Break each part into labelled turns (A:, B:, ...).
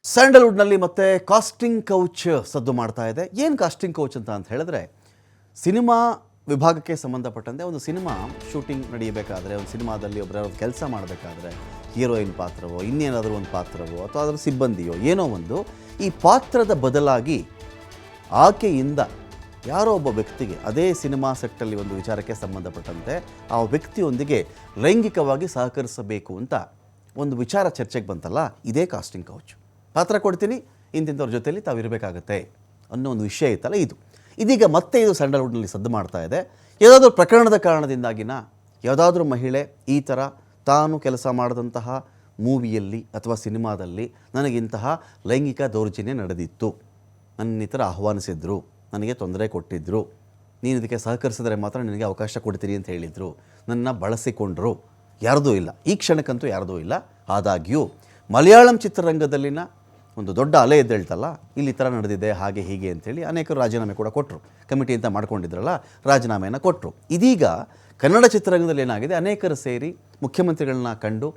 A: ಸ್ಯಾಂಡಲ್ವುಡ್ನಲ್ಲಿ ಮತ್ತೆ casting couch ಸದ್ದು ಮಾಡ್ತಾ ಇದೆ. ಏನು ಕಾಸ್ಟಿಂಗ್ ಕೌಚ್ ಅಂತ ಹೇಳಿದ್ರೆ, ಸಿನಿಮಾ ವಿಭಾಗಕ್ಕೆ ಸಂಬಂಧಪಟ್ಟಂತೆ ಒಂದು ಸಿನಿಮಾ ಶೂಟಿಂಗ್ ನಡೆಯಬೇಕಾದ್ರೆ, ಒಂದು ಸಿನಿಮಾದಲ್ಲಿ ಒಬ್ಬರು ಕೆಲಸ ಮಾಡಬೇಕಾದ್ರೆ, ಹೀರೋಯಿನ್ ಪಾತ್ರವೋ ಇನ್ನೇನಾದರೂ ಒಂದು ಪಾತ್ರವೋ ಅಥವಾ ಅದರ ಸಿಬ್ಬಂದಿಯೋ ಏನೋ ಒಂದು, ಈ ಪಾತ್ರದ ಬದಲಾಗಿ ಆಕೆಯಿಂದ ಯಾರೋ ಒಬ್ಬ ವ್ಯಕ್ತಿಗೆ ಅದೇ ಸಿನಿಮಾ ಸೆಟ್ಟಲ್ಲಿ ಒಂದು ವಿಚಾರಕ್ಕೆ ಸಂಬಂಧಪಟ್ಟಂತೆ ಆ ವ್ಯಕ್ತಿಯೊಂದಿಗೆ ಲೈಂಗಿಕವಾಗಿ ಸಹಕರಿಸಬೇಕು ಅಂತ ಒಂದು ವಿಚಾರ ಚರ್ಚೆಗೆ ಬಂತಲ್ಲ, ಇದೇ ಕಾಸ್ಟಿಂಗ್ ಕೌಚ್. ಪಾತ್ರ ಕೊಡ್ತೀನಿ, ಇಂತಿಂಥವ್ರ ಜೊತೆಯಲ್ಲಿ ತಾವಿರಬೇಕಾಗತ್ತೆ ಅನ್ನೋ ಒಂದು ವಿಷಯ ಇತ್ತಲ್ಲ, ಇದೀಗ ಮತ್ತೆ ಇದು ಸ್ಯಾಂಡಲ್ವುಡ್ನಲ್ಲಿ ಸದ್ದು ಮಾಡ್ತಾ ಇದೆ. ಯಾವುದಾದ್ರೂ ಪ್ರಕರಣದ ಕಾರಣದಿಂದಾಗಿನ ಯಾವುದಾದ್ರೂ ಮಹಿಳೆ ಈ ಥರ ತಾನು ಕೆಲಸ ಮಾಡಿದಂತಹ ಮೂವಿಯಲ್ಲಿ ಅಥವಾ ಸಿನಿಮಾದಲ್ಲಿ ನನಗಿಂತಹ ಲೈಂಗಿಕ ದೌರ್ಜನ್ಯ ನಡೆದಿತ್ತು, ನನ್ನ ಈ ಥರ ಆಹ್ವಾನಿಸಿದ್ರು, ನನಗೆ ತೊಂದರೆ ಕೊಟ್ಟಿದ್ದರು, ನೀನು ಇದಕ್ಕೆ ಸಹಕರಿಸಿದ್ರೆ ಮಾತ್ರ ನಿನಗೆ ಅವಕಾಶ ಕೊಡ್ತೀನಿ ಅಂತ ಹೇಳಿದರು, ನನ್ನ ಬಳಸಿಕೊಂಡರು, ಯಾರ್ದೂ ಇಲ್ಲ, ಈ ಕ್ಷಣಕ್ಕಂತೂ ಯಾರ್ದೂ ಇಲ್ಲ. ಆದಾಗ್ಯೂ ಮಲಯಾಳಂ ಚಿತ್ರರಂಗದಲ್ಲಿನ ಒಂದು ದೊಡ್ಡ ಅಲೆ ಎದ್ದೇಳ್ತಲ್ಲ, ಇಲ್ಲಿ ಥರ ನಡೆದಿದೆ ಹಾಗೆ ಹೀಗೆ ಅಂಥೇಳಿ ಅನೇಕರು ರಾಜೀನಾಮೆ ಕೂಡ ಕೊಟ್ಟರು. ಕಮಿಟಿ ಅಂತ ಮಾಡ್ಕೊಂಡಿದ್ರಲ್ಲ, ರಾಜೀನಾಮೆಯನ್ನು ಕೊಟ್ಟರು. ಇದೀಗ ಕನ್ನಡ ಚಿತ್ರರಂಗದಲ್ಲಿ ಏನಾಗಿದೆ, ಅನೇಕರು ಸೇರಿ ಮುಖ್ಯಮಂತ್ರಿಗಳನ್ನ ಕಂಡು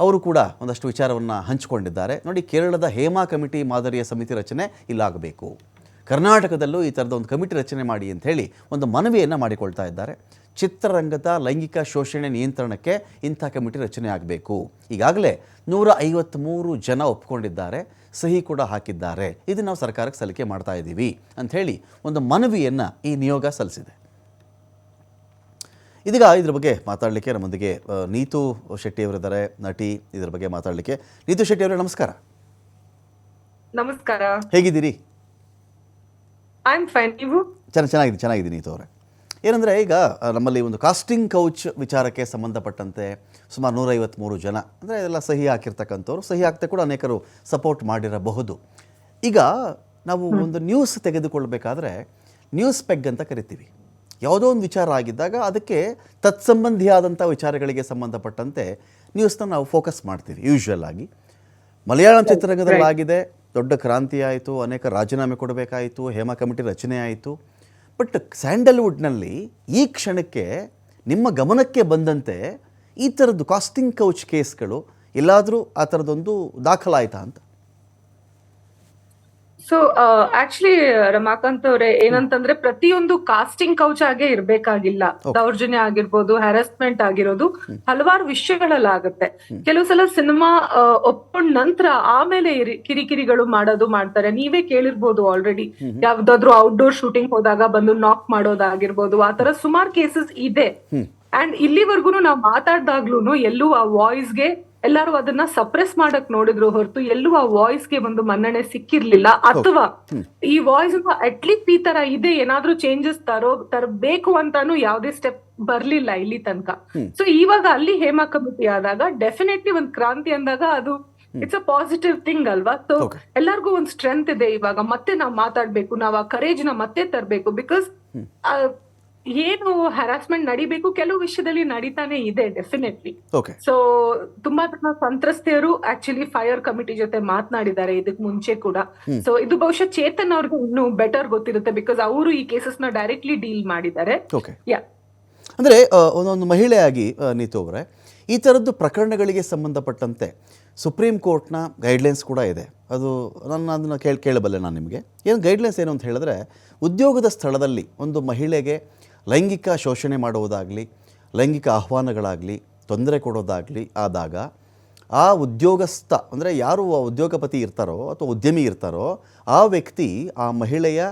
A: ಅವರು ಕೂಡ ಒಂದಷ್ಟು ವಿಚಾರವನ್ನು ಹಂಚಿಕೊಂಡಿದ್ದಾರೆ. ನೋಡಿ, ಕೇರಳದ ಹೇಮಾ ಕಮಿಟಿ ಮಾದರಿಯ ಸಮಿತಿ ರಚನೆ ಇಲ್ಲಾಗಬೇಕು, ಕರ್ನಾಟಕದಲ್ಲೂ ಈ ಥರದ ಒಂದು ಕಮಿಟಿ ರಚನೆ ಮಾಡಿ ಅಂಥೇಳಿ ಒಂದು ಮನವಿಯನ್ನು ಮಾಡಿಕೊಳ್ತಾ ಇದ್ದಾರೆ. ಚಿತ್ರರಂಗದ ಲೈಂಗಿಕ ಶೋಷಣೆ ನಿಯಂತ್ರಣಕ್ಕೆ ಇಂಥ ಕಮಿಟಿ ರಚನೆ ಆಗಬೇಕು. ಈಗಾಗಲೇ 153 ಜನ ಒಪ್ಕೊಂಡಿದ್ದಾರೆ, ಸಹಿ ಕೂಡ ಹಾಕಿದ್ದಾರೆ. ಇದು ನಾವು ಸರ್ಕಾರಕ್ಕೆ ಸಲ್ಲಿಕೆ ಮಾಡ್ತಾ ಇದ್ದೀವಿ ಅಂಥೇಳಿ ಒಂದು ಮನವಿಯನ್ನು ಈ ನಿಯೋಗ ಸಲ್ಲಿಸಿದೆ. ಇದೀಗ ಇದ್ರ ಬಗ್ಗೆ ಮಾತಾಡಲಿಕ್ಕೆ ನಮ್ಮೊಂದಿಗೆ ನೀತು ಶೆಟ್ಟಿಯವರಿದ್ದಾರೆ, ನಟಿ. ಇದ್ರ ಬಗ್ಗೆ ಮಾತಾಡಲಿಕ್ಕೆ ನೀತು ಶೆಟ್ಟಿ ಅವರೇ, ನಮಸ್ಕಾರ.
B: ನಮಸ್ಕಾರ.
A: ಹೇಗಿದ್ದೀರಿ?
B: ನೀವು?
A: ಚೆನ್ನಾಗಿದ್ದೀನಿ ನೀತು ಅವರೇ. ಏನಂದರೆ, ಈಗ ನಮ್ಮಲ್ಲಿ ಒಂದು ಕಾಸ್ಟಿಂಗ್ ಕೌಚ್ ವಿಚಾರಕ್ಕೆ ಸಂಬಂಧಪಟ್ಟಂತೆ ಸುಮಾರು 153 ಜನ, ಅಂದರೆ ಎಲ್ಲ ಸಹಿ ಹಾಕಿರ್ತಕ್ಕಂಥವ್ರು, ಸಹಿ ಹಾಕ್ತಾ ಕೂಡ ಅನೇಕರು ಸಪೋರ್ಟ್ ಮಾಡಿರಬಹುದು. ಈಗ ನಾವು ಒಂದು ನ್ಯೂಸ್ ತೆಗೆದುಕೊಳ್ಬೇಕಾದ್ರೆ ನ್ಯೂಸ್ ಪೆಗ್ ಅಂತ ಕರಿತೀವಿ. ಯಾವುದೋ ಒಂದು ವಿಚಾರ ಆಗಿದ್ದಾಗ ಅದಕ್ಕೆ ತತ್ಸಂಬಂಧಿಯಾದಂಥ ವಿಚಾರಗಳಿಗೆ ಸಂಬಂಧಪಟ್ಟಂತೆ ನ್ಯೂಸ್ನ ನಾವು ಫೋಕಸ್ ಮಾಡ್ತೀವಿ ಯೂಶ್ವಲ್ ಆಗಿ. ಮಲಯಾಳಂ ಚಿತ್ರರಂಗದಲ್ಲಾಗಿದೆ, ದೊಡ್ಡ ಕ್ರಾಂತಿ ಆಯಿತು, ಅನೇಕ ರಾಜೀನಾಮೆ ಕೊಡಬೇಕಾಯಿತು, ಹೇಮಾ ಕಮಿಟಿ ರಚನೆ ಆಯಿತು. ಬಟ್ ಸ್ಯಾಂಡಲ್ವುಡ್ನಲ್ಲಿ ಈ ಕ್ಷಣಕ್ಕೆ ನಿಮ್ಮ ಗಮನಕ್ಕೆ ಬಂದಂತೆ ಈ ಥರದ್ದು ಕಾಸ್ಟಿಂಗ್ ಕೌಚ್ ಕೇಸ್ಗಳು ಎಲ್ಲಾದರೂ ಆ ಥರದೊಂದು ದಾಖಲಾಯಿತಾ ಅಂತ?
B: ಸೊ ಆಕ್ಚುಲಿ ರಮಾಕಾಂತ್ ಅವರೇ, ಏನಂತಂದ್ರೆ ಪ್ರತಿಯೊಂದು ಕಾಸ್ಟಿಂಗ್ ಕೌಚ್ ಆಗೇ ಇರ್ಬೇಕಾಗಿಲ್ಲ. ದೌರ್ಜನ್ಯ ಆಗಿರ್ಬೋದು, ಹ್ಯಾರಾಸ್ಮೆಂಟ್ ಆಗಿರೋದು ಹಲವಾರು ವಿಷಯಗಳಲ್ಲಾಗುತ್ತೆ. ಕೆಲವು ಸಲ ಸಿನಿಮಾ ಒಪ್ಕೊಂಡ ನಂತರ ಆಮೇಲೆ ಕಿರಿಕಿರಿಗಳು ಮಾಡ್ತಾರೆ. ನೀವೇ ಕೇಳಿರ್ಬೋದು ಆಲ್ರೆಡಿ, ಯಾವ್ದಾದ್ರು ಔಟ್ಡೋರ್ ಶೂಟಿಂಗ್ ಹೋದಾಗ ಬಂದು ನಾಕ್ ಮಾಡೋದಾಗಿರ್ಬೋದು, ಆತರ ಸುಮಾರು ಕೇಸಸ್ ಇದೆ. ಅಂಡ್ ಇಲ್ಲಿವರೆಗೂ ನಾವು ಮಾತಾಡ್ದಾಗ್ಲೂ ಎಲ್ಲೂ ಆ ವಾಯ್ಸ್ಗೆ ಎಲ್ಲರೂ ಅದನ್ನ ಸಪ್ರೆಸ್ ಮಾಡಕ್ ನೋಡಿದ್ರು ಹೊರತು ಎಲ್ಲೂ ಆ ವಾಯ್ಸ್ಗೆ ಒಂದು ಮನ್ನಣೆ ಸಿಕ್ಕಿರ್ಲಿಲ್ಲ. ಅಥವಾ ಈ ವಾಯ್ಸ್ ಅಟ್ಲೀಸ್ಟ್ ಈ ತರ ಇದೆ, ಏನಾದ್ರೂ ಚೇಂಜಸ್ ತರಬೇಕು ಅಂತಾನು ಯಾವ್ದೇ ಸ್ಟೆಪ್ ಬರ್ಲಿಲ್ಲ ಇಲ್ಲಿ ತನಕ. ಸೊ ಇವಾಗ ಅಲ್ಲಿ ಹೇಮಾ ಕಮಿಟಿ ಆದಾಗ ಡೆಫಿನೆಟ್ಲಿ ಒಂದ್ ಕ್ರಾಂತಿ ಅಂದಾಗ ಅದು ಇಟ್ಸ್ ಅ ಪಾಸಿಟಿವ್ ಥಿಂಗ್ ಅಲ್ವಾ? ಸೊ ಎಲ್ಲರಿಗೂ ಒಂದ್ ಸ್ಟ್ರೆಂತ್ ಇದೆ. ಇವಾಗ ಮತ್ತೆ ನಾವ್ ಮಾತಾಡ್ಬೇಕು, ನಾವ್ ಆ ಕರೇಜ್ ನ ಮತ್ತೆ ತರ್ಬೇಕು. ಬಿಕಾಸ್ ಏನು ಹ್ಯಾರಾಸ್ಮೆಂಟ್ ನಡಿಬೇಕು, ಕೆಲವು ವಿಷಯದಲ್ಲಿ ನಡೀತಾನೆ ಇದೆ ಡೆಫಿನೆಟ್ಲಿ. ಸೊ ತುಂಬಾ ಜನ ಸಂತ್ರಸ್ತೆಯರು ಆಕ್ಚುಲಿ ಫೈರ್ ಕಮಿಟಿ ಜೊತೆ ಮಾತನಾಡಿದ್ದಾರೆ ಇದಕ್ ಮುಂಚೆ ಕೂಡ. ಸೊ ಇದು ಬಹುಶಃ ಚೇತನ್ ಅವ್ರಿಗೆ ಇನ್ನೂ ಬೆಟರ್ ಗೊತ್ತಿರುತ್ತೆ, ಬಿಕಾಸ್ ಅವರು ಈ ಕೇಸಸ್ ನ ಡೈರೆಕ್ಟ್ಲಿ ಡೀಲ್ ಮಾಡಿದ್ದಾರೆ.
A: ಅಂದ್ರೆ ಒಂದೊಂದು ಮಹಿಳೆಯಾಗಿ ನೀತು ಅವರೇ, ಈ ಥರದ್ದು ಪ್ರಕರಣಗಳಿಗೆ ಸಂಬಂಧಪಟ್ಟಂತೆ ಸುಪ್ರೀಂ ಕೋರ್ಟ್ನ ಗೈಡ್ಲೈನ್ಸ್ ಕೂಡ ಇದೆ. ಅದು ಅದನ್ನು ಕೇಳಬಲ್ಲೆ ನಾನು ನಿಮಗೆ. ಏನು ಗೈಡ್ಲೈನ್ಸ್ ಏನು ಅಂತ ಹೇಳಿದ್ರೆ, ಉದ್ಯೋಗದ ಸ್ಥಳದಲ್ಲಿ ಒಂದು ಮಹಿಳೆಗೆ ಲೈಂಗಿಕ ಶೋಷಣೆ ಮಾಡುವುದಾಗಲಿ, ಲೈಂಗಿಕ ಆಹ್ವಾನಗಳಾಗಲಿ, ತೊಂದರೆ ಕೊಡೋದಾಗಲಿ ಆದಾಗ ಆ ಉದ್ಯೋಗಸ್ಥ, ಅಂದರೆ ಯಾರು ಆ ಉದ್ಯೋಗಪತಿ ಇರ್ತಾರೋ ಅಥವಾ ಉದ್ಯಮಿ ಇರ್ತಾರೋ ಆ ವ್ಯಕ್ತಿ ಆ ಮಹಿಳೆಯ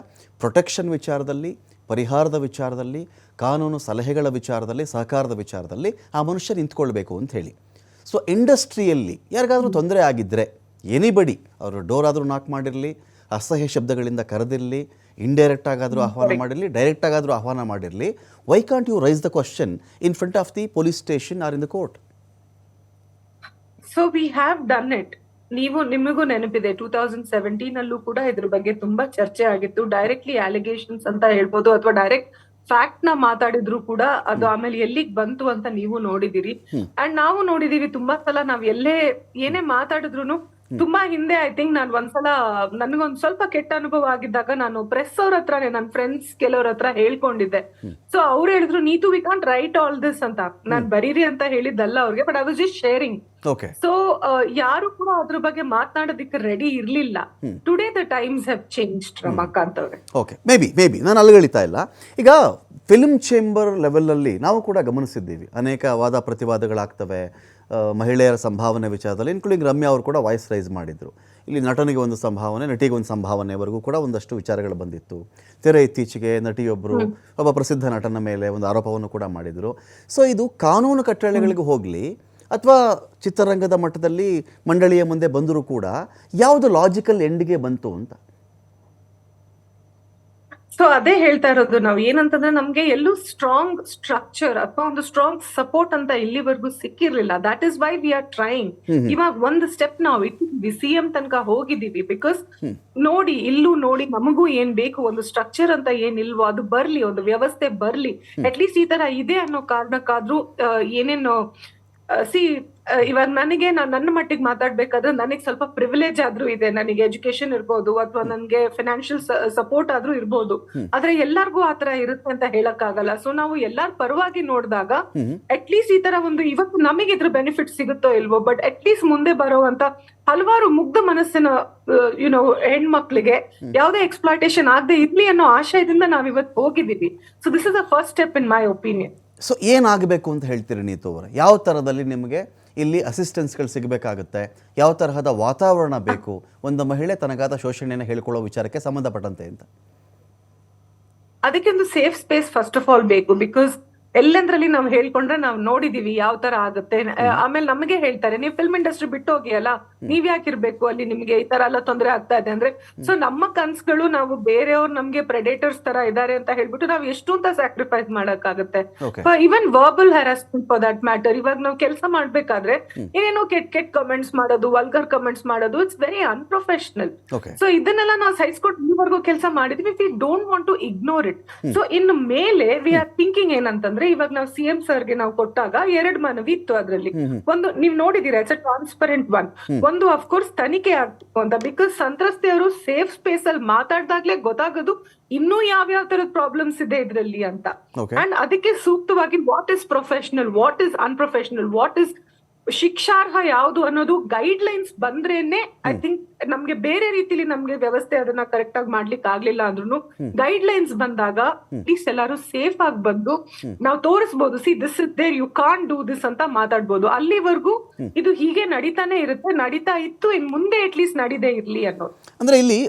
A: ಪ್ರೊಟೆಕ್ಷನ್ ವಿಚಾರದಲ್ಲಿ, ಪರಿಹಾರದ ವಿಚಾರದಲ್ಲಿ, ಕಾನೂನು ಸಲಹೆಗಳ ವಿಚಾರದಲ್ಲಿ, ಸಹಕಾರದ ವಿಚಾರದಲ್ಲಿ ಆ ಮನುಷ್ಯ ನಿಂತ್ಕೊಳ್ಬೇಕು ಅಂತ ಹೇಳಿ. ಸೊ ಇಂಡಸ್ಟ್ರಿಯಲ್ಲಿ ಯಾರಿಗಾದರೂ ತೊಂದರೆ ಆಗಿದ್ದರೆ, ಎನಿಬಡಿ, ಅವರು ಡೋರ್ ಆದರೂ ನಾಕ್ ಮಾಡಿರಲಿ, ಅಸಹ್ಯ ಶಬ್ದಗಳಿಂದ ಕರೆದಿರಲಿ, ಇಂಡೈರೆಕ್ಟ್ ಆಗಾದರೂ ಆಹ್ವಾನ ಮಾಡಿರಲಿ, ಡೈರೆಕ್ಟ್ ಆಗಾದರೂ ಆಹ್ವಾನ ಮಾಡಿರಲಿ, why can't you raise the question in front of the police station or in the court?
B: So we have done it. ನಿಮಗೂ ನೆನಪಿದೆ 2017 ಅಲ್ಲೂ ಕೂಡ ಇದ್ರ ಬಗ್ಗೆ ತುಂಬಾ ಚರ್ಚೆ ಆಗಿತ್ತು. ಡೈರೆಕ್ಟ್ಲಿ ಅಲಿಗೇಷನ್ಸ್ ಅಂತ ಹೇಳ್ಬೋದು, ಅಥವಾ ಡೈರೆಕ್ಟ್ ಫ್ಯಾಕ್ಟ್ ನ ಮಾತಾಡಿದ್ರು ಕೂಡ ಅದು ಆಮೇಲೆ ಎಲ್ಲಿಗ್ ಬಂತು ಅಂತ ನೀವು ನೋಡಿದಿರಿ. ಅಂಡ್ ನಾವು ನೋಡಿದೀವಿ ತುಂಬಾ ಸಲ, ನಾವ್ ಏನೇ ಮಾತಾಡಿದ್ರು ತುಂಬಾ ಹಿಂದೆ ಐ ಥಿಂಕ್ ನಾನು ಒಂದ್ಸಲ ನನ್ಗೊಂದ್ ಸ್ವಲ್ಪ ಕೆಟ್ಟ ಅನುಭವ ಆಗಿದ್ದಾಗ ನಾನು ಪ್ರೆಸ್ ಅವ್ರ ಹತ್ರನೇ ನನ್ನ ಫ್ರೆಂಡ್ಸ್ ಕೆಲವ್ರ ಹತ್ರ ಹೇಳ್ಕೊಂಡಿದ್ದೆ. ಸೊ ಅವ್ರು ಹೇಳಿದ್ರು Neetu we can't write all this ಅಂತ. ನಾನ್ ಬರೀರಿ ಅಂತ ಹೇಳಿದ್ದಲ್ಲ ಅವ್ರಿಗೆ, but I was just sharing.
A: Okay.
B: So ಯಾರು ಕೂಡ ಅದ್ರ ಬಗ್ಗೆ ಮಾತನಾಡೋದಕ್ಕೆ ರೆಡಿ ಇರ್ಲಿಲ್ಲ. Today the times have changed Ramakant ಅವ್ರೆ.
A: ಓಕೆ, ಮೇ ಬಿ ನಾನು ಅಲ್ಗಳಿತಾ ಇಲ್ಲ. ಈಗ ಫಿಲ್ಮ್ ಚೇಂಬರ್ ಲೆವೆಲಲ್ಲಿ ನಾವು ಕೂಡ ಗಮನಿಸಿದ್ದೀವಿ, ಅನೇಕ ವಾದ ಪ್ರತಿವಾದಗಳಾಗ್ತವೆ ಮಹಿಳೆಯರ ಸಂಭಾವನೆ ವಿಚಾರದಲ್ಲಿ. ಇನ್ಕ್ಲೂಡಿಂಗ್ ರಮ್ಯಾ ಅವರು ಕೂಡ ವಾಯ್ಸ್ ರೈಸ್ ಮಾಡಿದರು. ಇಲ್ಲಿ ನಟನಿಗೆ ಒಂದು ಸಂಭಾವನೆ, ನಟಿಗೆ ಒಂದು ಸಂಭಾವನೆವರೆಗೂ ಕೂಡ ಒಂದಷ್ಟು ವಿಚಾರಗಳು ಬಂದಿತ್ತು. ತೆರೆ ಇತ್ತೀಚೆಗೆ ನಟಿಯೊಬ್ಬರು ಒಬ್ಬ ಪ್ರಸಿದ್ಧ ನಟನ ಮೇಲೆ ಒಂದು ಆರೋಪವನ್ನು ಕೂಡ ಮಾಡಿದರು. ಸೊ ಇದು ಕಾನೂನು ಕಟ್ಟಳೆಗಳಿಗೆ ಹೋಗಲಿ ಅಥವಾ ಚಿತ್ರರಂಗದ ಮಟ್ಟದಲ್ಲಿ ಮಂಡಳಿಯ ಮುಂದೆ ಬಂದರೂ ಕೂಡ ಯಾವುದು ಲಾಜಿಕಲ್ ಎಂಡ್ಗೆ ಬಂತು ಅಂತ.
B: ಸೊ ಅದೇ ಹೇಳ್ತಾ ಇರೋದು ನಾವು, ಏನಂತಂದ್ರೆ ನಮ್ಗೆ ಎಲ್ಲೂ ಸ್ಟ್ರಾಂಗ್ ಸ್ಟ್ರಕ್ಚರ್ ಅಥವಾ ಒಂದು ಸ್ಟ್ರಾಂಗ್ ಸಪೋರ್ಟ್ ಅಂತ ಇಲ್ಲಿವರೆಗೂ ಸಿಕ್ಕಿರ್ಲಿಲ್ಲ. That is why we are trying. ಇವಾಗ ಒಂದು ಸ್ಟೆಪ್ ನಾವು ಇಟ್ಟಿದ್ವಿ, ಸಿಎಂ ತನಕ ಹೋಗಿದೀವಿ. ಬಿಕಾಸ್ ನೋಡಿ, ಇಲ್ಲೂ ನೋಡಿ, ನಮಗೂ ಏನ್ ಬೇಕು, ಒಂದು ಸ್ಟ್ರಕ್ಚರ್ ಅಂತ ಏನಿಲ್ವೋ ಅದು ಬರ್ಲಿ, ಒಂದು ವ್ಯವಸ್ಥೆ ಬರ್ಲಿ. ಅಟ್ಲೀಸ್ಟ್ ಈ ತರ ಇದೆ ಅನ್ನೋ ಕಾರಣಕ್ಕಾದ್ರೂ ಏನೇನು ಇವಾಗ ನನಗೆ ನನ್ನ ಮಟ್ಟಿಗೆ ಮಾತಾಡ್ಬೇಕಾದ್ರೆ ನನಗೆ ಸ್ವಲ್ಪ ಪ್ರಿವಿಲೇಜ್ ಆದ್ರೂ ಇದೆ. ನನಗೆ ಎಜುಕೇಶನ್ ಇರ್ಬೋದು ಅಥವಾ ನನ್ಗೆ ಫೈನಾನ್ಷಿಯಲ್ ಸಪೋರ್ಟ್ ಆದ್ರೂ ಇರ್ಬೋದು. ಆದ್ರೆ ಎಲ್ಲಾರ್ಗೂ ಆತರ ಇರುತ್ತೆ ಅಂತ ಹೇಳಕ್ ಆಗಲ್ಲ. ಸೊ ನಾವು ಎಲ್ಲಾರ ಪರವಾಗಿ ನೋಡಿದಾಗ ಅಟ್ಲೀಸ್ಟ್ ಈ ತರ ಒಂದು ಇವತ್ತು ನಮಗೆ ಇದ್ರ ಬೆನಿಫಿಟ್ ಸಿಗುತ್ತೋ ಇಲ್ವೋ, ಬಟ್ ಅಟ್ಲೀಸ್ಟ್ ಮುಂದೆ ಬರುವಂತ ಹಲವಾರು ಮುಗ್ಧ ಮನಸ್ಸಿನ ಹೆಣ್ಮಕ್ಳಿಗೆ ಯಾವುದೇ ಎಕ್ಸ್ಪ್ಲಾಯ್ಟೇಷನ್ ಆಗದೆ ಇರ್ಲಿ ಅನ್ನೋ ಆಶಯದಿಂದ ನಾವ್ ಇವತ್ತು ಹೋಗಿದೀವಿ. So this is the first step in my opinion.
A: So ಏನಾಗಬೇಕು ಅಂತ ಹೇಳ್ತೀರಿ ನೀತು ಅವರ? ಯಾವ ಥರದಲ್ಲಿ ನಿಮಗೆ ಇಲ್ಲಿ ಅಸಿಸ್ಟೆನ್ಸ್ಗಳು ಸಿಗಬೇಕಾಗುತ್ತೆ? ಯಾವ ತರಹದ ವಾತಾವರಣ ಬೇಕು ಒಂದು ಮಹಿಳೆ ತನಗಾದ ಶೋಷಣೆಯನ್ನು ಹೇಳ್ಕೊಳ್ಳೋ ವಿಚಾರಕ್ಕೆ ಸಂಬಂಧಪಟ್ಟಂತೆ ಅಂತ?
B: ಅದಕ್ಕೆ ಒಂದು safe space first of all ಬೇಕು. ಬಿಕಾಸ್ ಎಲ್ಲಂದ್ರಲ್ಲಿ ನಾವು ಹೇಳ್ಕೊಂಡ್ರೆ ನಾವು ನೋಡಿದೀವಿ ಯಾವ ತರ ಆಗುತ್ತೆ. ಆಮೇಲೆ ನಮಗೆ ಹೇಳ್ತಾರೆ, ನೀವು ಫಿಲ್ಮ್ ಇಂಡಸ್ಟ್ರಿ ಬಿಟ್ಟು ಹೋಗಿ ಅಲ್ಲ, ನೀವ್ ಯಾಕಿರ್ಬೇಕು ಅಲ್ಲಿ, ನಿಮ್ಗೆ ಈ ತರ ಎಲ್ಲ ತೊಂದರೆ ಆಗ್ತಾ ಇದೆ ಅಂದ್ರೆ. ಸೊ ನಮ್ಮ ಕನ್ಸ್ಗಳು ನಾವು ಬೇರೆಯವ್ರು ನಮ್ಗೆ ಪ್ರೆಡೇಟರ್ಸ್ ತರ ಇದಾರೆ ಅಂತ ಹೇಳ್ಬಿಟ್ಟು ನಾವು ಎಷ್ಟು ಅಂತ ಸ್ಯಾಕ್ರಿಫೈಸ್ ಮಾಡಕ್ಕಾಗತ್ತೆ. Even verbal harassment for that matter. ಇವಾಗ ನಾವು ಕೆಲಸ ಮಾಡ್ಬೇಕಾದ್ರೆ ಏನೇನೋ ಕೆಟ್ಟ ಕಮೆಂಟ್ಸ್ ಮಾಡೋದು, ವಲ್ಗರ್ ಕಮೆಂಟ್ಸ್ ಮಾಡೋದು, ಇಟ್ಸ್ ವೆರಿ ಅನ್ಪ್ರೊಫೆಷನಲ್. ಸೊ ಇದನ್ನೆಲ್ಲ ನಾವು ಸಹಿಸ್ಕೊಂಡು ಇಲ್ಲಿವರೆಗೂ ಕೆಲಸ ಮಾಡಿದ್ವಿ. We don't want to ignore it. So ಇನ್ನು ಮೇಲೆ ವಿ ಆರ್ ಥಿಂಕಿಂಗ್ ಏನಂತಂದ್ರೆ, ಇವಾಗ ನಾವು ಸಿಎಂ ಸರ್ಗೆ ನಾವು ಕೊಟ್ಟಾಗ 2 ಮನವಿ ಇತ್ತು. ಅದ್ರಲ್ಲಿ ಒಂದು ನೀವ್ ನೋಡಿದೀರಾ, ಇಟ್ಸ್ ಅ ಟ್ರಾನ್ಸ್ಪರೆಂಟ್ ಒನ್. ಒಂದು ಅಫ್ಕೋರ್ಸ್ ತನಿಖೆ ಆಗ್ಬೇಕು ಅಂತ. ಬಿಕಾಸ್ ಸಂತ್ರಸ್ತೆಯವರು ಸೇಫ್ ಸ್ಪೇಸ್ ಅಲ್ಲಿ ಮಾತಾಡ್ದಾಗ್ಲೇ ಗೊತ್ತಾಗೋದು ಇನ್ನೂ ಯಾವ್ಯಾವ ತರದ ಪ್ರಾಬ್ಲಮ್ಸ್ ಇದೆ ಇದ್ರಲ್ಲಿ ಅಂತ. ಅಂಡ್ ಅದಕ್ಕೆ ಸೂಕ್ತವಾಗಿ what is professional, what is unprofessional, what is ಶಿಕ್ಷಾರ್ಹ ಯಾವುದು ಅನ್ನೋದು ಗೈಡ್ ಲೈನ್ಸ್ ಬಂದ್ರೇನೆ ಐ ಥಿಂಕ್ ನಮ್ಗೆ ಬೇರೆ ರೀತಿಲಿ ನಮ್ಗೆ ವ್ಯವಸ್ಥೆ ಅದನ್ನ ಕರೆಕ್ಟ್ ಆಗಿ ಮಾಡ್ಲಿಕ್ಕೆ ಆಗ್ಲಿಲ್ಲ ಅಂದ್ರೂ ಗೈಡ್ ಲೈನ್ಸ್ ಬಂದಾಗ ಅಟ್ಲೀಸ್ಟ್ ಎಲ್ಲಾರು ಸೇಫ್ ಆಗಿ ಬಂದು ನಾವು ತೋರಿಸಬಹುದು, see this is there, you can't do this ಅಂತ ಮಾತಾಡ್ಬೋದು. ಅಲ್ಲಿವರೆಗೂ ಇದು ಹೀಗೆ ನಡೀತಾನೆ ಇರುತ್ತೆ, ನಡೀತಾ ಇತ್ತು, ಇನ್ ಮುಂದೆ ಅಟ್ಲೀಸ್ಟ್ ನಡೀದೇ ಇರ್ಲಿ ಅನ್ನೋದು.
A: ಅಂದ್ರೆ ಇಲ್ಲಿ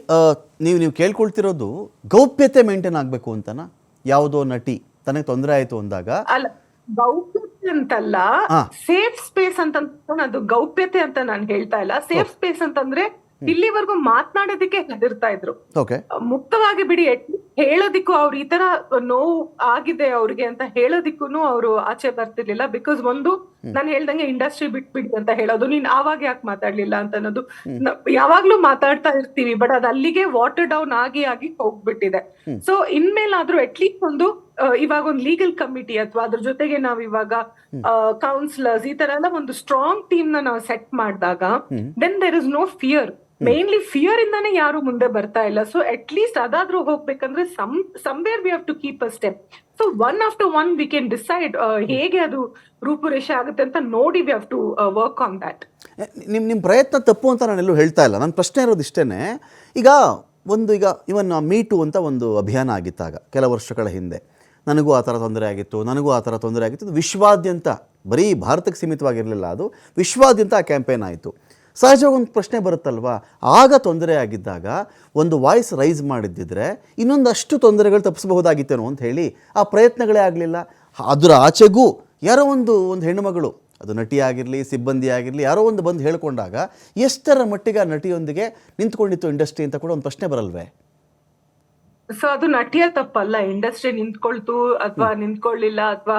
A: ನೀವು ಕೇಳ್ಕೊಳ್ತಿರೋದು ಗೌಪ್ಯತೆ ಮೇಂಟೈನ್ ಆಗ್ಬೇಕು ಅಂತನಾ? ಯಾವುದೋ ನಟಿ ತನಗೆ ತೊಂದರೆ ಆಯ್ತು ಅಂದಾಗ
B: ಅಲ್ಲ, ಗೌಪ್ಯತೆ ಅಂತಲ್ಲ, ಸೇಫ್ ಸ್ಪೇಸ್ ಅಂತ ಅದು ಗೌಪ್ಯತೆ ಅಂತ ನಾನು ಹೇಳ್ತಾ ಇಲ್ಲ. ಸೇಫ್ ಸ್ಪೇಸ್ ಅಂತಂದ್ರೆ ಇಲ್ಲಿವರೆಗೂ ಮಾತನಾಡೋದಕ್ಕೆ ಹೆದರ್ತಾ ಇದ್ರು. ಮುಕ್ತವಾಗಿ ಬಿಡಿ, ಹೇಳೋದಿಕ್ಕೂ ಅವ್ರು ಈ ತರ ನೋವು ಆಗಿದೆ ಅವ್ರಿಗೆ ಅಂತ ಹೇಳೋದಿಕ್ಕೂ ಅವ್ರು ಆಚೆ ಬರ್ತಿರ್ಲಿಲ್ಲ. ಬಿಕಾಸ್ ಒಂದು ನಾನು ಹೇಳ್ದಂಗೆ ಇಂಡಸ್ಟ್ರಿ ಬಿಟ್ಬಿಡಿ ಅಂತ ಹೇಳೋದು, ನೀನ್ ಆವಾಗ ಯಾಕೆ ಮಾತಾಡ್ಲಿಲ್ಲ ಅಂತ ಅನ್ನೋದು. ಯಾವಾಗ್ಲೂ ಮಾತಾಡ್ತಾ ಇರ್ತೀವಿ, ಬಟ್ ಅದ್ ಅಲ್ಲಿಗೆ ವಾಟರ್ ಡೌನ್ ಆಗಿ ಹೋಗ್ಬಿಟ್ಟಿದೆ. ಸೊ ಇನ್ಮೇಲಾದ್ರೂ ಅಟ್ಲೀಸ್ಟ್ ಒಂದು ಇವಾಗ ಒಂದು ಲೀಗಲ್ ಕಮಿಟಿ ಅಥವಾ ಅದ್ರ ಜೊತೆಗೆ ನಾವ್ ಇವಾಗ ಕೌನ್ಸಿಲರ್ಸ್ ಈ ತರ ಎಲ್ಲ ಒಂದು ಸ್ಟ್ರಾಂಗ್ ಟೀಮ್ ನ ನಾವು ಸೆಟ್ ಮಾಡಿದಾಗ then there is no fear. Mainly fear ಇಂದಾನೆ ಯಾರು ಮುಂದೆ ಬರ್ತಾ ಇಲ್ಲ. ಸೊ ಅಟ್ ಲೀಸ್ಟ್ ಅದಾದ್ರೂ ಹೋಗ್ಬೇಕಂದ್ರೆ somewhere we have to keep a step. So one after one we can decide ಹೇಗೆ ಅದು ರೂಪುರೇಷೆ ಆಗುತ್ತೆ ಅಂತ ನೋಡಿ we have to work on that.
A: ನಿಮ್ಮ ಪ್ರಯತ್ನ ತಪ್ಪು ಅಂತ ನಾನು ಎಲ್ಲೂ ಹೇಳ್ತಾ ಇಲ್ಲ. ನನ್ನ ಪ್ರಶ್ನೆ ಇರೋದು ಇಷ್ಟೇನೆ. ಈಗ ಇವನ್ ಮೀಟು ಅಂತ ಒಂದು ಅಭಿಯಾನ ಆಗಿತ್ತಾಗ ಕೆಲ ವರ್ಷಗಳ ಹಿಂದೆ, ನನಗೂ ಆ ಥರ ತೊಂದರೆ ಆಗಿತ್ತು. ಅದು ವಿಶ್ವಾದ್ಯಂತ, ಬರೀ ಭಾರತಕ್ಕೆ ಸೀಮಿತವಾಗಿರಲಿಲ್ಲ, ಅದು ವಿಶ್ವಾದ್ಯಂತ ಆ ಕ್ಯಾಂಪೇನ್ ಆಯಿತು. ಸಹಜವಾಗಿ ಒಂದು ಪ್ರಶ್ನೆ ಬರುತ್ತಲ್ವಾ, ಆಗ ತೊಂದರೆ ಆಗಿದ್ದಾಗ ಒಂದು ವಾಯ್ಸ್ ರೈಸ್ ಮಾಡಿದ್ದಿದ್ರೆ ಇನ್ನೊಂದಷ್ಟು ತೊಂದರೆಗಳು ತಪ್ಪಿಸಬಹುದಾಗಿತ್ತೇನೋ ಅಂತ ಹೇಳಿ ಆ ಪ್ರಯತ್ನಗಳೇ ಆಗಲಿಲ್ಲ. ಅದರ ಆಚೆಗೂ ಯಾರೋ ಒಂದು ಹೆಣ್ಣುಮಗಳು, ಅದು ನಟಿ ಆಗಿರಲಿ, ಸಿಬ್ಬಂದಿ ಆಗಿರಲಿ, ಯಾರೋ ಒಂದು ಬಂದು ಹೇಳ್ಕೊಂಡಾಗ ಎಷ್ಟರ ಮಟ್ಟಿಗೆ ಆ ನಟಿಯೊಂದಿಗೆ ನಿಂತ್ಕೊಂಡಿತ್ತು ಇಂಡಸ್ಟ್ರಿ ಅಂತ ಕೂಡ ಒಂದು ಪ್ರಶ್ನೆ ಬರಲ್ವೇ?
B: ಸೊ ಅದು ನಟಿಯ ತಪ್ಪಲ್ಲ, ಇಂಡಸ್ಟ್ರಿ ನಿಂತ್ಕೊಳ್ತು ಅಥವಾ ನಿಂತ್ಕೊಳ್ಳಿಲ್ಲ ಅಥವಾ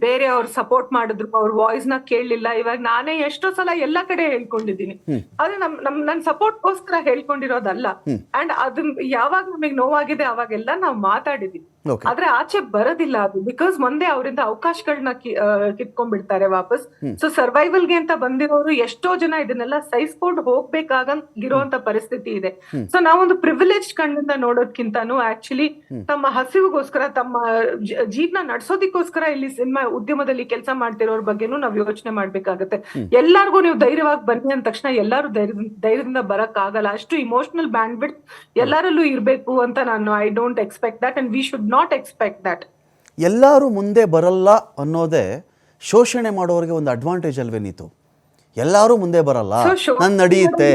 B: ಬೇರೆ ಅವ್ರು ಸಪೋರ್ಟ್ ಮಾಡಿದ್ರು, ಅವ್ರ ವಾಯ್ಸ್ ನ ಕೇಳಲಿಲ್ಲ. ಇವಾಗ ನಾನೇ ಎಷ್ಟೋ ಸಲ ಎಲ್ಲಾ ಕಡೆ ಹೇಳ್ಕೊಂಡಿದ್ದೀನಿ, ಅದು ನನ್ ಸಪೋರ್ಟ್ಗೋಸ್ಕರ ಹೇಳ್ಕೊಂಡಿರೋದಲ್ಲ. ಅಂಡ್ ಅದನ್ನ ಯಾವಾಗ ನಮಗ್ ನೋವಾಗಿದೆ ಅವಾಗೆಲ್ಲ ನಾವು ಮಾತಾಡಿದೀವಿ.
A: Okay.
B: ಆದ್ರೆ ಆಚೆ ಬರೋದಿಲ್ಲ ಅದು, ಬಿಕಾಸ್ ಮುಂದೆ ಅವರಿಂದ ಅವಕಾಶಗಳನ್ನ ಕಿತ್ಕೊಂಡ್ಬಿಡ್ತಾರೆ ವಾಪಸ್. ಸೊ ಸರ್ವೈವಲ್ಗೆ ಅಂತ ಬಂದಿರೋರು ಎಷ್ಟೋ ಜನ ಇದನ್ನೆಲ್ಲ ಸಹಿಸ್ಕೊಂಡು ಹೋಗ್ಬೇಕಾಗಿರುವಂತ ಪರಿಸ್ಥಿತಿ ಇದೆ. ಸೊ ನಾವೊಂದು ಪ್ರಿವಿಲೇಜ್ ಕಣ್ಣಿಂದ ನೋಡೋದ್ಕಿಂತಾನು ಆಕ್ಚುಲಿ ತಮ್ಮ ಹಸಿವಿಗೋಸ್ಕರ, ತಮ್ಮ ಜೀವನ ನಡ್ಸೋದಿಕ್ಕೋಸ್ಕರ ಇಲ್ಲಿ ಸಿನಿಮಾ ಉದ್ಯಮದಲ್ಲಿ ಕೆಲಸ ಮಾಡ್ತಿರೋರ್ ಬಗ್ಗೆನೂ ನಾವ್ ಯೋಚನೆ ಮಾಡ್ಬೇಕಾಗತ್ತೆ. ಎಲ್ಲಾರ್ಗು ನೀವು ಧೈರ್ಯವಾಗಿ ಬನ್ನಿ ಅಂದ ತಕ್ಷಣ ಎಲ್ಲಾರು ಧೈರ್ಯದಿಂದ ಬರಕ್ ಆಗಲ್ಲ. ಅಷ್ಟು ಇಮೋಷನಲ್ ಬ್ಯಾಂಡ್ ಬಿಡ್ ಎಲ್ಲರಲ್ಲೂ ಇರ್ಬೇಕು ಅಂತ ನಾನು I don't expect that and we should not expect that.
A: ಎಲ್ಲರೂ ಮುಂದೆ ಬರಲ್ಲ ಅನ್ನೋದೇ ಶೋಷಣೆ ಮಾಡೋರಿಗೆ ಒಂದು ಅಡ್ವಾಂಟೇಜ್ ಅಲ್ವೇ ನೀತು? ಎಲ್ಲರೂ ಮುಂದೆ ಬರಲ್ಲ, ನನ್ ನಡೆಯುತ್ತೆ,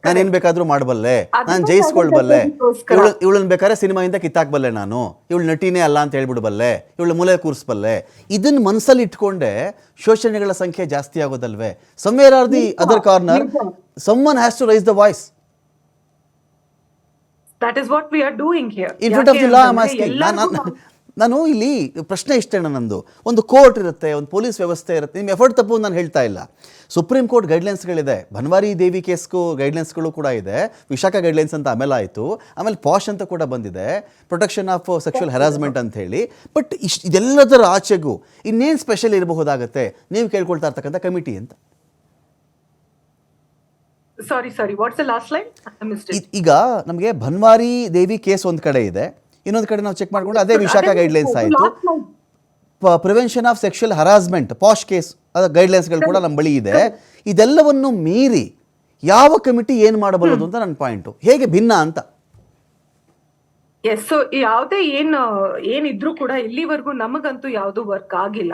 A: ನಾನು ಏನ್ ಬೇಕಾದ್ರೂ ಮಾಡಬಲ್ಲೆ, ನಾನು ಜಯಿಸ್ಕೊಳ್ಬಲ್ಲೆ, ಇವಳನ್ನ ಬೇಕಾದ್ರೆ ಸಿನಿಮಾಯಿಂದ ಕಿತ್ತಾಕ್ಬಲ್ಲೆ, ನಾನು ಇವಳು ನಟಿನೇ ಅಲ್ಲ ಅಂತ ಹೇಳ್ಬಿಡ್ಬಲ್ಲೆ, ಇವಳು ಮೂಲೆ ಕೂರಿಸ್ಬಲ್ಲೆ, ಇದನ್ನ ಮನಸ್ಸಲ್ಲಿ ಇಟ್ಕೊಂಡೆ ಶೋಷಣೆಗಳ ಸಂಖ್ಯೆ ಜಾಸ್ತಿ ಆಗೋದಲ್ವೇ? Somewhere or the other corner someone has to raise the voice.
B: That is what we are doing here.
A: In front of the law I'm asking. ನಾನು ಇಲ್ಲಿ ಪ್ರಶ್ನೆ ಇಷ್ಟೇ ನಂದು. ಒಂದು ಕೋರ್ಟ್ ಇರುತ್ತೆ, ಒಂದು ಪೊಲೀಸ್ ವ್ಯವಸ್ಥೆ ಇರುತ್ತೆ, ನಿಮ್ಮ ಎಫರ್ಟ್ ತಪ್ಪು ನಾನು ಹೇಳ್ತಾ ಇಲ್ಲ. ಸುಪ್ರೀಂ ಕೋರ್ಟ್ ಗೈಡ್ಲೈನ್ಸ್ಗಳಿದೆ, ಬನ್ವಾರಿ ದೇವಿ ಕೇಸ್ಗೂ ಗೈಡ್ಲೈನ್ಸ್ಗಳು ಕೂಡ ಇದೆ, ವಿಶಾಖ ಗೈಡ್ಲೈನ್ಸ್ ಅಂತ ಆಮೇಲೆ ಆಯಿತು, ಆಮೇಲೆ ಪಾಶ್ ಅಂತ ಕೂಡ ಬಂದಿದೆ, ಪ್ರೊಟೆಕ್ಷನ್ ಆಫ್ ಸೆಕ್ಷುವಲ್ ಹರಾಸ್ಮೆಂಟ್ ಅಂತ ಹೇಳಿ. ಬಟ್ ಇದೆಲ್ಲದರ ಆಚೆಗೂ ಇನ್ನೇನು ಸ್ಪೆಷಲ್ ಇರಬಹುದಾಗತ್ತೆ ನೀವು ಕೇಳ್ಕೊಳ್ತಾ ಇರ್ತಕ್ಕಂಥ ಕಮಿಟಿ ಅಂತ?
B: ಸಾರಿ ವಾಟ್ಸ್ ದ ಲಾಸ್ಟ್ ಲೈನ್?
A: ಈಗ ನಮಗೆ ಬನ್ವಾರಿ ದೇವಿ ಕೇಸ್ ಒಂದು ಕಡೆ ಇದೆ, ಇನ್ನೊಂದು ಕಡೆ ನಾವು ಚೆಕ್ ಮಾಡ್ಕೊಂಡು ಅದೇ ವಿಶಾಖ ಗೈಡ್ಲೈನ್ಸ್ ಆಯಿತು. Prevention of sexual harassment POSH case ಗೈಡ್ಲೈನ್ಸ್ಗಳು ಕೂಡ ನಮ್ಮ ಬಳಿ ಇದೆ. ಇದೆಲ್ಲವನ್ನು ಮೀರಿ ಯಾವ ಕಮಿಟಿ ಏನು ಮಾಡಬಲ್ಲದು ಅಂತ ನನ್ನ ಪಾಯಿಂಟು. ಹೇಗೆ ಭಿನ್ನ ಅಂತ?
B: ಎಸ್, ಸೊ ಯಾವುದೇ ಏನಿದ್ರು ಕೂಡ ಇಲ್ಲಿವರೆಗೂ ನಮಗಂತೂ ಯಾವ್ದು ವರ್ಕ್ ಆಗಿಲ್ಲ.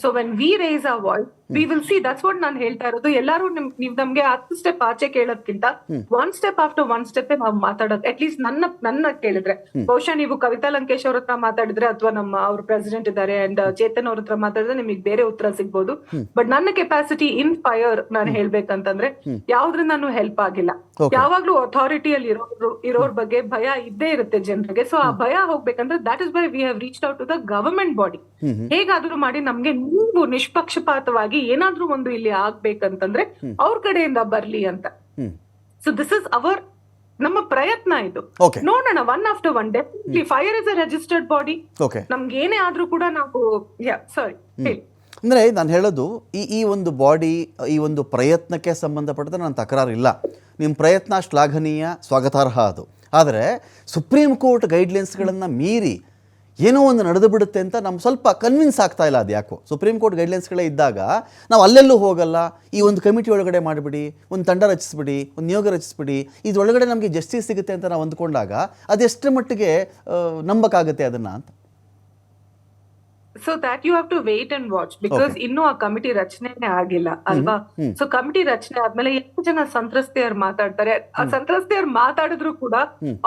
B: So when we raise a voice we will see. That's what ನಾನು ಹೇಳ್ತಾ ಇರೋದು. ಎಲ್ಲರೂ ನೀವ್ ನಮ್ಗೆ 10 ಸ್ಟೆಪ್ ಆಚೆ ಕೇಳೋದ್ಕಿಂತ 1 ಸ್ಟೆಪ್ ಆಫ್ಟರ್ 1 ಸ್ಟೆಪ್ ನಾವು ಮಾತಾಡೋದು. ಅಟ್ಲೀಸ್ಟ್ ನನ್ನ ಕೇಳಿದ್ರೆ, ಬಹುಶಃ ನೀವು ಕವಿತಾ ಲಂಕೇಶ್ ಅವ್ರ ಹತ್ರ ಮಾತಾಡಿದ್ರೆ ಅಥವಾ ಅವ್ರ ಪ್ರೆಸಿಡೆಂಟ್ ಇದ್ದಾರೆ ಅಂಡ್ ಚೇತನ್ ಅವ್ರ ಹತ್ರ ಮಾತಾಡಿದ್ರೆ ನಿಮಗೆ ಬೇರೆ ಉತ್ತರ ಸಿಗ್ಬೋದು. ಬಟ್ ನನ್ನ ಕೆಪಾಸಿಟಿ ಇನ್ ಫೈರ್ ನಾನು ಹೇಳ್ಬೇಕಂತಂದ್ರೆ ಯಾವ್ದ್ರಿಂದಾನು ಹೆಲ್ಪ್ ಆಗಿಲ್ಲ. ಯಾವಾಗ್ಲೂ ಅಥಾರಿಟಿಯಲ್ಲಿ ಇರೋರ್ ಬಗ್ಗೆ ಭಯ ಇದ್ದೇ ಇರುತ್ತೆ ಜನರಿಗೆ. ಸೊ ಆ ಭಯ ಹೋಗ್ಬೇಕಂದ್ರೆ that is why we have reached out to the government body. ಹೇಗಾದ್ರೂ ಮಾಡಿ ನಮ್ಗೆ ನೀವು ನಿಷ್ಪಕ್ಷಪಾತವಾಗಿ ಏನಾದ್ರೂ ಒಂದು ಇಲ್ಲಿ ಆಗ್ಬೇಕಂತಂದ್ರೆ ಅವ್ರ ಕಡೆಯಿಂದ ಬರ್ಲಿ ಅಂತ. ಸೊ ದಿಸ್ ಇಸ್ ನಮ್ಮ ಪ್ರಯತ್ನ ಇದು. ನೋಡೋಣ, one after one. Definitely fire is a registered body. ನಮ್ಗೆ ಏನೇ ಆದ್ರೂ ಕೂಡ ನಾವು ಸಾರಿ
A: ಅಂದರೆ ನಾನು ಹೇಳೋದು ಈ ಒಂದು ಬಾಡಿ, ಈ ಒಂದು ಪ್ರಯತ್ನಕ್ಕೆ ಸಂಬಂಧಪಟ್ಟಂತೆ ನನ್ನ ತಕರಾರು ಇಲ್ಲ. ನಿಮ್ಮ ಪ್ರಯತ್ನ ಶ್ಲಾಘನೀಯ, ಸ್ವಾಗತಾರ್ಹ ಅದು. ಆದರೆ ಸುಪ್ರೀಂ ಕೋರ್ಟ್ ಗೈಡ್ಲೈನ್ಸ್ಗಳನ್ನು ಮೀರಿ ಏನೋ ಒಂದು ನಡೆದು ಬಿಡುತ್ತೆ ಅಂತ ನಮ್ಗೆ ಸ್ವಲ್ಪ ಕನ್ವಿನ್ಸ್ ಆಗ್ತಾ ಇಲ್ಲ. ಅದು ಯಾಕೋ ಸುಪ್ರೀಂ ಕೋರ್ಟ್ ಗೈಡ್ಲೈನ್ಸ್ಗಳೇ ಇದ್ದಾಗ ನಾವು ಅಲ್ಲೆಲ್ಲೂ ಹೋಗಲ್ಲ, ಈ ಒಂದು ಕಮಿಟಿ ಒಳಗಡೆ ಮಾಡಿಬಿಡಿ, ಒಂದು ತಂಡ ರಚಿಸ್ಬಿಡಿ, ಒಂದು ನಿಯೋಗ ರಚಿಸ್ಬಿಡಿ, ಇದರೊಳಗಡೆ ನಮಗೆ ಜಸ್ಟಿಸ್ ಸಿಗುತ್ತೆ ಅಂತ ನಾವು ಅಂದ್ಕೊಂಡಾಗ ಅದೆಷ್ಟರ ಮಟ್ಟಿಗೆ ನಂಬಕ್ಕಾಗುತ್ತೆ ಅದನ್ನು ಅಂತ?
B: So that you have to wait and watch, because ಇನ್ನೂ ಆ ಕಮಿಟಿ ರಚನೆನೇ ಆಗಿಲ್ಲ ಅಲ್ವಾ? ಸೊ ಕಮಿಟಿ ರಚನೆ ಆದ್ಮೇಲೆ ಎಷ್ಟು ಜನ ಸಂತ್ರಸ್ತೆಯರು ಮಾತಾಡ್ತಾರೆ. ಆ ಸಂತ್ರಸ್ತೆಯರು ಮಾತಾಡಿದ್ರು ಕೂಡ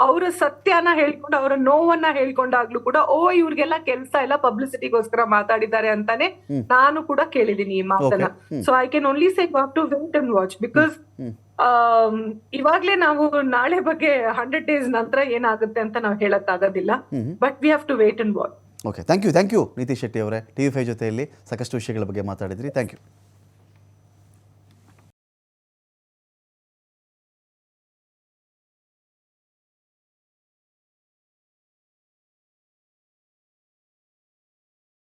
B: ಅವರ ಸತ್ಯನ ಹೇಳ್ಕೊಂಡು, ಅವರ ನೋವನ್ನ ಹೇಳ್ಕೊಂಡಾಗ್ಲೂ ಕೂಡ ಇವ್ರಿಗೆಲ್ಲ ಕೆಲಸ ಇಲ್ಲ, ಪಬ್ಲಿಸಿಟಿಗೋಸ್ಕರ ಮಾತಾಡಿದ್ದಾರೆ ಅಂತಾನೆ ನಾನು ಕೂಡ ಕೇಳಿದೀನಿ ಈ ಮಾತನ್ನ. So I can only say you have to wait and watch, because ಇವಾಗ್ಲೇ ನಾವು ನಾಳೆ ಬಗ್ಗೆ 100 days ನಂತರ ಏನಾಗುತ್ತೆ ಅಂತ ನಾವು ಹೇಳಕ್ ಆಗೋದಿಲ್ಲ. But we have to wait and watch.
A: Okay, thank you Nitish Shetty ಅವರೇ. TV5 ಜೊತೆಯಲ್ಲಿ ಸಾಕಷ್ಟು ವಿಷಯಗಳ ಬಗ್ಗೆ ಮಾತಾಡಿದ್ರಿ. Thank you.